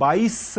22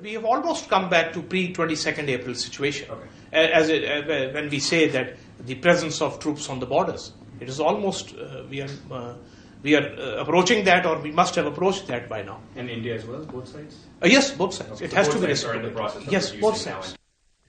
We have almost come back to pre-22nd April situation. Okay. When we say that the presence of troops on the borders, it is almost we are approaching that, or we must have approached that by now. And India as well, both sides. Yes, both sides. Okay. It has to be respected. Yes, both sides.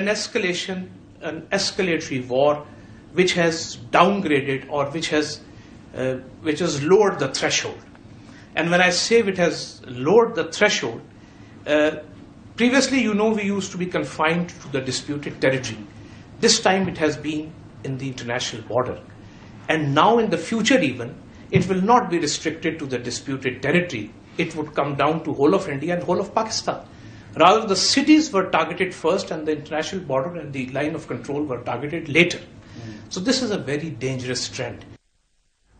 An escalation, an escalatory war which has downgraded or which has lowered the threshold. And when I say it has lowered the threshold, previously, we used to be confined to the disputed territory. This time it has been in the international border. And now in the future even, it will not be restricted to the disputed territory. It would come down to whole of India and whole of Pakistan. Rather, the cities were targeted first and the international border and the line of control were targeted later. So this is a very dangerous trend.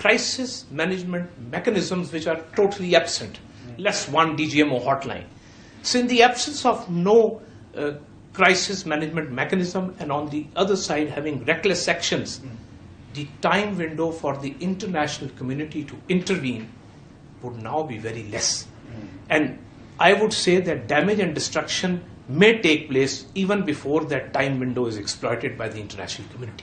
Crisis management mechanisms which are totally absent, less one DGMO hotline. So in the absence of no crisis management mechanism, and on the other side having reckless actions, the time window for the international community to intervene would now be very less. And I would say that damage and destruction may take place even before that time window is exploited by the international community.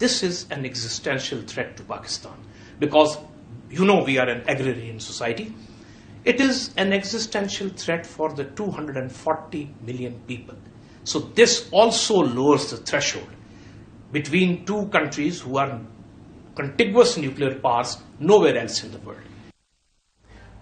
This is an existential threat to Pakistan because we are an agrarian society. It is an existential threat for the 240 million people. So this also lowers the threshold between two countries who are contiguous nuclear powers nowhere else in the world.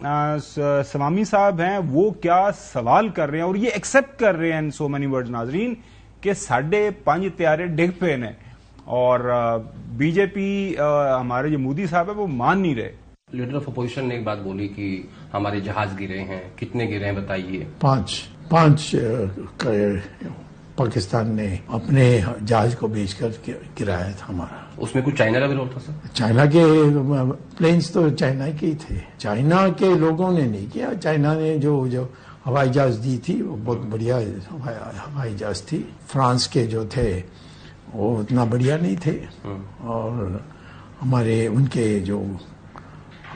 Swami صاحب ہیں وہ کیا سوال کر رہے ہیں اور یہ ایکسپٹ کر رہے ہیں سو مینی ورڈز ناظرین کہ 5.5 طیارے ڈگ پے ہیں اور بی جے پی ہمارے جو مودی صاحب ہے وہ مان نہیں رہے. لیڈر آف اپوزیشن نے ایک بات بولی کہ ہمارے جہاز گرے ہیں. کتنے گرے ہیں بتائیے؟ 5 پاکستان نے اپنے جہاز کو بیچ کر گرایا تھا ہمارا. اس میں کچھ چائنا کا بھی رول تھا سر؟ چائنا کے پلینس تو چائنا کے ہی تھے. چائنا کے لوگوں نے نہیں کیا. چائنا نے جو ہوائی جہاز دی تھی وہ بہت بڑھیا ہوائی جہاز تھی. فرانس کے جو تھے وہ اتنا بڑھیا نہیں تھے اور ہمارے ان کے جو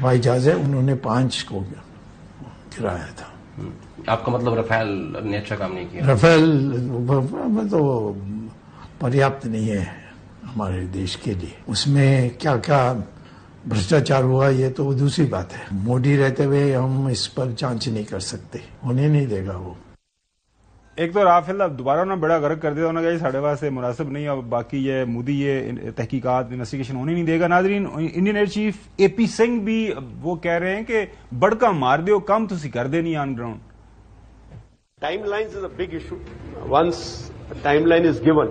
ہوائی جہاز ہے انہوں نے 5 کو گرایا تھا. آپ کا مطلب رفیل نے اچھا کام نہیں کیا؟ رفیل تو پریاپت نہیں ہے ہمارے دیش کے لیے. اس میں کیا کیا بھرشٹاچار ہوا یہ تو دوسری بات ہے. مودی رہتے ہوئے ہم اس پر جانچ نہیں کر سکتے. ہونے نہیں دے گا وہ. ایک تو رافیل دوبارہ انہوں نے بڑا غرق کر دیا. انہوں نے کہا ساڑھے واسطے مناسب نہیں اور باقی یہ مودی یہ تحقیقات انویسٹیگیشن ہونے نہیں دے گا. ناظرین انڈین ایئر چیف اے پی سنگھ بھی وہ کہہ رہے ہیں کہ بڑکا مار دیو کم تسی کر دے نہیں on ground. Timelines is a big issue. Once a timeline is given,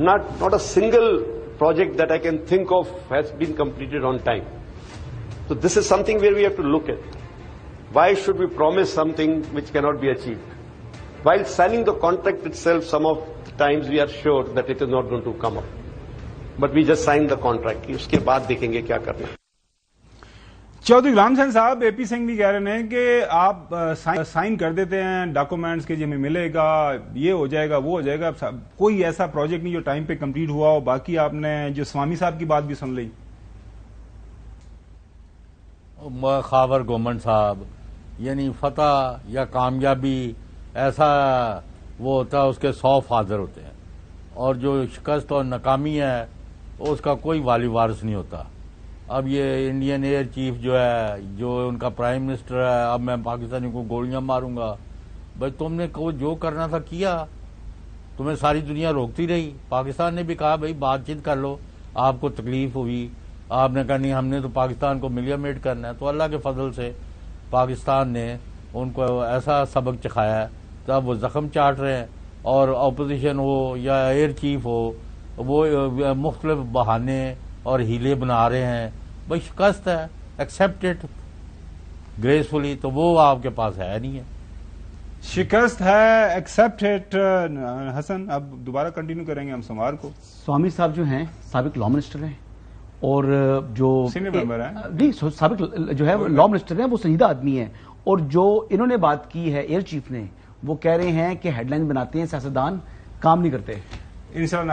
not a single project that I can think of has been completed on time. So this is something where we have to look at. Why should we promise something which cannot be achieved? While signing the contract itself, some of the times we are sure that it is not going to come up. But we just signed the contract. Uske baad dekhenge kya karna hai. Chaudhry Ghulam Hussain صاحب اے پی سنگھ بھی کہہ رہے ہیں کہ آپ sign کر دیتے ہیں ڈاکومنٹس کے جی ہمیں ملے گا یہ ہو جائے گا وہ ہو جائے گا. کوئی ایسا پروجیکٹ نہیں جو ٹائم پہ کمپلیٹ ہوا ہو. باقی آپ نے جو سوامی صاحب کی بات بھی سن لی. خاور گورنمنٹ صاحب یعنی فتح یا کامیابی ایسا وہ ہوتا ہے اس کے 100 فادر ہوتے ہیں اور جو شکست اور ناکامی ہے اس کا کوئی والی وارث نہیں ہوتا. اب یہ انڈین ایئر چیف جو ہے جو ان کا پرائم منسٹر ہے اب میں پاکستانی کو گولیاں ماروں گا. بھائی تم نے جو کرنا تھا کیا. تمہیں ساری دنیا روکتی رہی. پاکستان نے بھی کہا بھائی بات چیت کر لو. آپ کو تکلیف ہوئی آپ نے کہا نہیں ہم نے تو پاکستان کو ملیامیٹ کرنا ہے. تو اللہ کے فضل سے پاکستان نے ان کو ایسا سبق چکھایا ہے تو اب وہ زخم چاٹ رہے ہیں. اور اپوزیشن ہو یا ایئر چیف ہو وہ مختلف بہانے اور ہیلے بنا رہے ہیں. بھائی شکست ہے ایکسپٹ اٹ گریسفلی. تو وہ آپ کے پاس ہے نہیں ہے. شکست ہے ایکسپٹ اٹ. حسن اب دوبارہ کنٹینیو کریں گے ہم سوموار کو. سوامی صاحب جو ہیں سابق لا منسٹر ہیں اور جو سینئر ممبر ہیں نہیں سابق جو ہے لا منسٹر ہیں وہ سنجیدہ آدمی ہیں. اور جو انہوں نے بات کی ہے ایئر چیف نے وہ کہہ رہے ہیں کہ ہیڈ لائن بناتے ہیں سیاستدان کام نہیں کرتے. انشاءاللہ